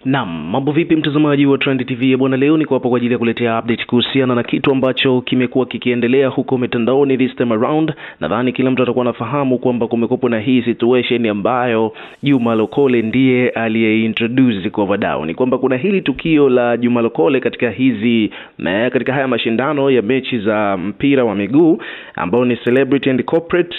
Naam, mambo vipi mtazamaji wa Trend TV bwana, leo niko hapa kwa ajili ya kuletea update kuhusiana na kitu ambacho kimekuwa kikiendelea huko mitandaoni this time around. Nadhani kila mtu atakuwa anafahamu kwamba kumekuwa na hii situation ambayo Juma Lokole ndiye aliyeintroduce kwa wadau. Ni kwamba kuna hili tukio la Juma Lokole katika haya mashindano ya mechi za mpira wa miguu ambao ni celebrity and corporate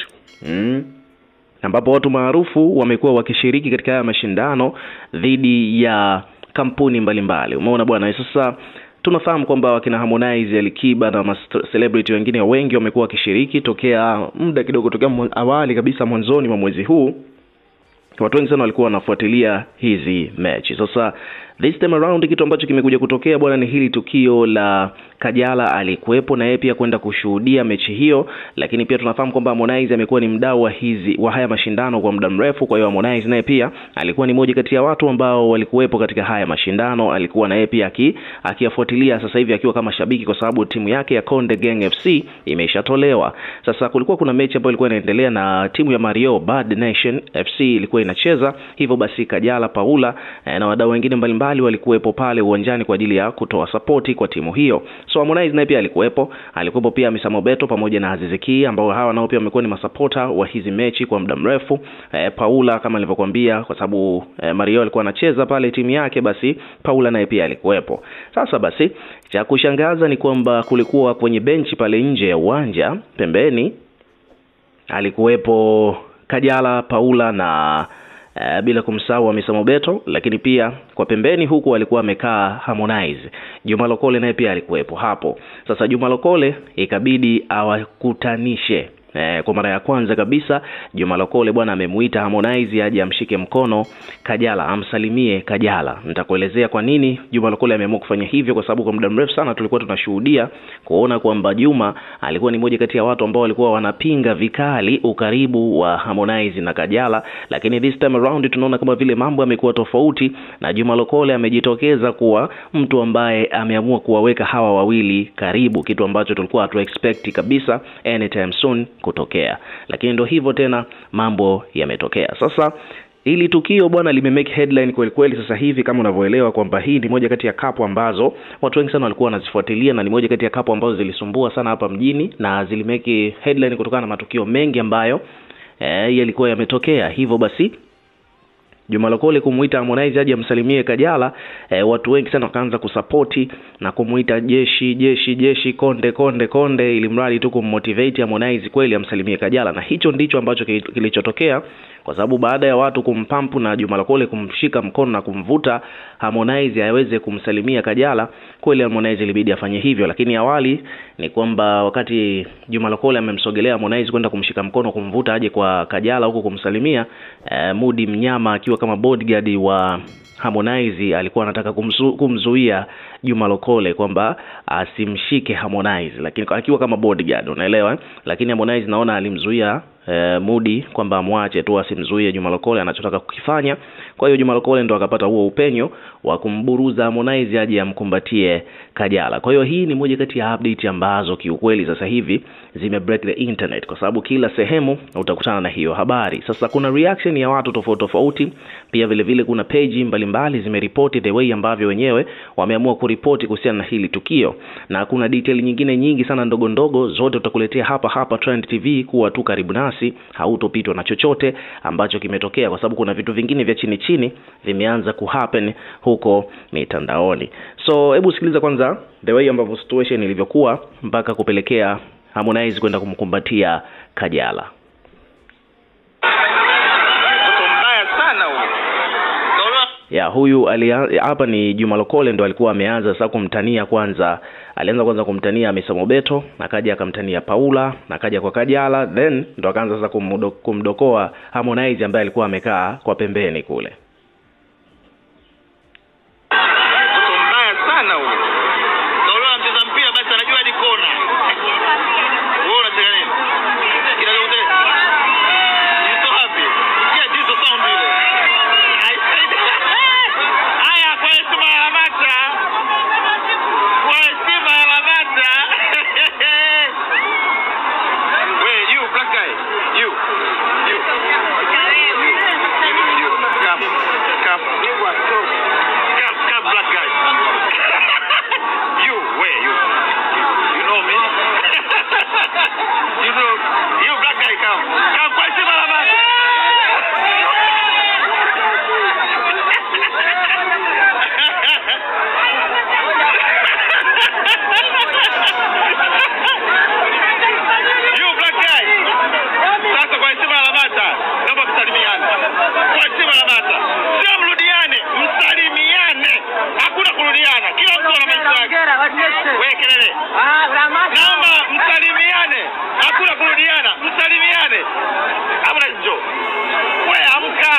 ambapo watu maarufu wamekuwa wakishiriki katika haya mashindano dhidi ya kampuni mbalimbali. Umeona bwana, sasa tunafahamu kwamba wakina Harmonize, Alikiba na celebrity wengine wengi wamekuwa wakishiriki tokea muda kidogo, tokea awali kabisa mwanzoni mwa mwezi huu. Watu wengi sana walikuwa wanafuatilia hizi mechi. Sasa this time around kitu ambacho kimekuja kutokea bwana ni hili tukio la Kajala alikuwepo na yeye pia kwenda kushuhudia mechi hiyo, lakini pia tunafahamu kwamba Harmonize amekuwa ni mdau wa haya mashindano kwa muda mrefu. Kwa hiyo Harmonize naye pia alikuwa ni mmoja kati ya watu ambao walikuwepo katika haya mashindano, alikuwa na yeye pia akiyafuatilia sasa hivi akiwa kama shabiki, kwa sababu timu yake ya Konde Gang FC imeshatolewa. Sasa kulikuwa kuna mechi ambayo ilikuwa inaendelea na timu ya Mario Bad Nation FC ilikuwa inacheza, hivyo basi Kajala, Paula na wadau wengine mbalimbali walikuwepo pale uwanjani kwa ajili ya kutoa support kwa timu hiyo. So Harmonize naye pia alikuwepo pia Hamisa Mobeto pamoja na Aziz Ki, ambao hawa nao pia wamekuwa ni masupporter wa hizi mechi kwa muda mrefu. Paula kama nilivyokuambia, kwa sababu Mario alikuwa anacheza pale timu yake, basi Paula naye pia alikuwepo. Sasa basi cha kushangaza ni kwamba kulikuwa kwenye benchi pale nje ya uwanja pembeni alikuwepo Kajala, Paula na bila kumsahau Hamisa Mobeto, lakini pia kwa pembeni huku alikuwa amekaa Harmonize. Juma Lokole naye pia alikuwepo hapo. Sasa Juma Lokole ikabidi awakutanishe. Kwa mara ya kwanza kabisa Juma Lokole bwana amemuita Harmonize aje amshike mkono Kajala, amsalimie Kajala. Nitakuelezea kwa nini Juma Lokole ameamua kufanya hivyo, kwa sababu kwa muda mrefu sana tulikuwa tunashuhudia kuona kwamba Juma alikuwa ni mmoja kati ya watu ambao walikuwa wanapinga vikali ukaribu wa Harmonize na Kajala, lakini this time around tunaona kama vile mambo yamekuwa tofauti na Juma Lokole amejitokeza kuwa mtu ambaye ameamua kuwaweka hawa wawili karibu, kitu ambacho tulikuwa hatu expect kabisa anytime soon kutokea. Lakini ndio hivyo tena, mambo yametokea. Sasa hili tukio bwana limemake headline kweli kweli sasa hivi, kama unavyoelewa kwamba hii ni moja kati ya kapu ambazo watu wengi sana walikuwa wanazifuatilia, na ni moja kati ya kapu ambazo zilisumbua sana hapa mjini na zilimake headline kutokana na matukio mengi ambayo yalikuwa yametokea. Hivyo basi Juma Lokole kumuita Harmonize aje amsalimie Kajala, watu wengi sana wakaanza kusupporti na kumuita jeshi konde, ili mradi tu kummotivate Harmonize kweli amsalimie Kajala. Na hicho ndicho ambacho kilichotokea, kwa sababu baada ya watu kumpampu na Juma Lokole kumshika mkono na kumvuta Harmonize aweze kumsalimia Kajala, kweli Harmonize ilibidi afanye hivyo. Lakini awali ni kwamba wakati Juma Lokole amemsogelea Harmonize kwenda kumshika mkono kumvuta aje kwa Kajala huko kumsalimia, Mudi Mnyama akiwa kama bodyguard wa Harmonize alikuwa anataka kumzuia Juma Lokole kwamba asimshike Harmonize, lakini akiwa kama bodyguard, unaelewa. Lakini Harmonize naona alimzuia Mudi kwamba amwache tu asimzuie Juma Lokole anachotaka kukifanya. Kwa hiyo Juma Lokole ndo akapata huo upenyo wa kumburuza Harmonize aje amkumbatie Kajala. Kwa hiyo hii ni moja kati ya update ambazo kiukweli sasa hivi zime break the internet, kwa sababu kila sehemu utakutana na hiyo habari. Sasa kuna reaction ya watu tofauti, pia vile vile kuna page mbalimbali zimeripoti the way ambavyo wenyewe wameamua kuripoti kuhusiana na hili tukio, na kuna detail nyingine nyingi sana ndogo ndogo, zote tutakuletea hapa Trend TV. Kuwa tu karibu nasi, hautopitwa na chochote ambacho kimetokea, kwa sababu kuna vitu vingine vya chini vimeanza kuhappen huko mitandaoni. So hebu sikiliza kwanza the way ambavyo situation ilivyokuwa mpaka kupelekea Harmonize kwenda kumkumbatia Kajala. Huyu hapa ni Juma Lokole ndo alikuwa ameanza sasa kumtania kwanza. Alianza kwanza kumtania Hamisa Mobeto, akaja akamtania Paula, akaja kwa Kajala, then ndo akaanza sasa kumdokoa Harmonize ambaye alikuwa amekaa kwa pembeni kule. Wewe kelele. Naomba msalimiane. Hakuna kurudiana. Msalimiane. Hamna hizo. Wewe amka.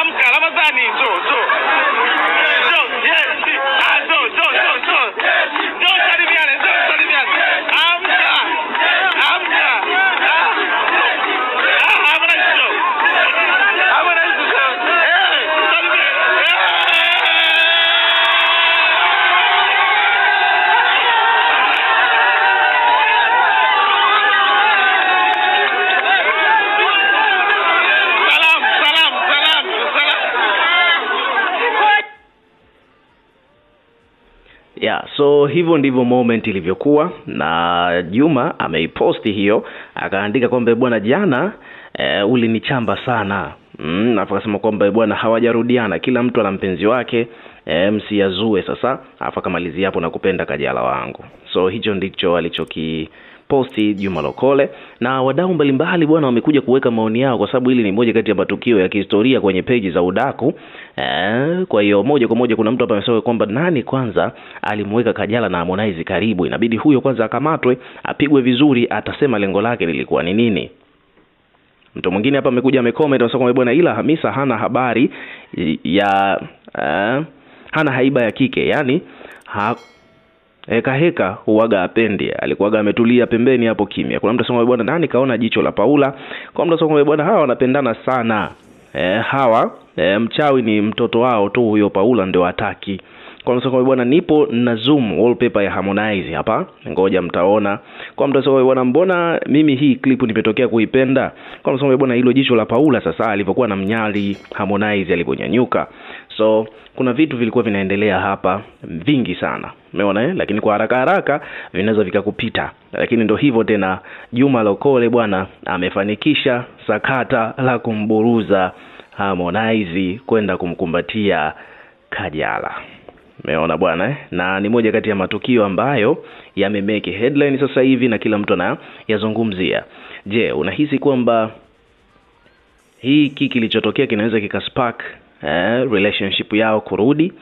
Amka Ramadhani njoo. Yes. Njoo. Njoo salimiane. Amka. Hamna hizo. Yeah, so hivyo ndivyo moment ilivyokuwa, na Juma ameiposti hiyo akaandika kwamba bwana jana ulinichamba sana. Afu akasema kwamba bwana hawajarudiana, kila mtu ana mpenzi wake, msiyazue sasa. Afu akamalizia hapo na kupenda Kajala wangu. So hicho ndicho alichokiposti Juma Lokole, na wadau mbalimbali bwana wamekuja kuweka maoni yao, kwa sababu hili ni moja kati ya matukio ya kihistoria kwenye peji za udaku. Kwa hiyo moja kwa moja kuna mtu hapa amesema kwamba nani kwanza alimweka Kajala na Harmonize karibu, inabidi huyo kwanza akamatwe, apigwe vizuri, atasema lengo lake lilikuwa ni nini. Mtu mwingine hapa amekuja amecomment anasema kwamba bwana ila Hamisa hana habari ya hana haiba ya kike, yani heka huaga apendi, alikuwaga ametulia pembeni hapo kimya. Kuna mtu anasema bwana nani kaona jicho la Paula. Kwa mtu anasema bwana hawa wanapendana sana. Hawa mchawi ni mtoto wao tu, huyo Paula ndio hataki. Kwa mtu anasema bwana nipo na zoom wallpaper ya Harmonize hapa, ngoja mtaona. Kwa mtu anasema bwana mbona mimi hii clip nimetokea kuipenda. Kwa mtu anasema bwana hilo jicho la Paula sasa alivyokuwa na mnyali Harmonize aliponyanyuka. So kuna vitu vilikuwa vinaendelea hapa vingi sana, umeona lakini kwa haraka vinaweza vikakupita. Lakini ndio hivyo tena, Juma Lokole bwana amefanikisha sakata la kumburuza Harmonize kwenda kumkumbatia Kajala, umeona bwana na ni moja kati ya matukio ambayo yamemeke headline sasa hivi na kila mtu anayazungumzia. Je, unahisi kwamba hii kilichotokea kinaweza kikaspark relationship yao kurudi,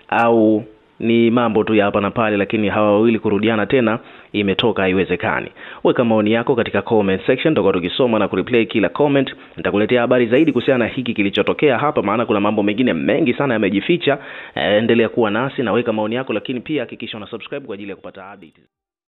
au ni mambo tu ya hapa na pale, lakini hawa wawili kurudiana tena imetoka haiwezekani? Weka maoni yako katika comment section, tutakuwa tukisoma na kureplay kila comment. Nitakuletea habari zaidi kuhusiana na hiki kilichotokea hapa, maana kuna mambo mengine mengi sana yamejificha. Endelea kuwa nasi na weka maoni yako, lakini pia hakikisha una subscribe kwa ajili ya kupata updates.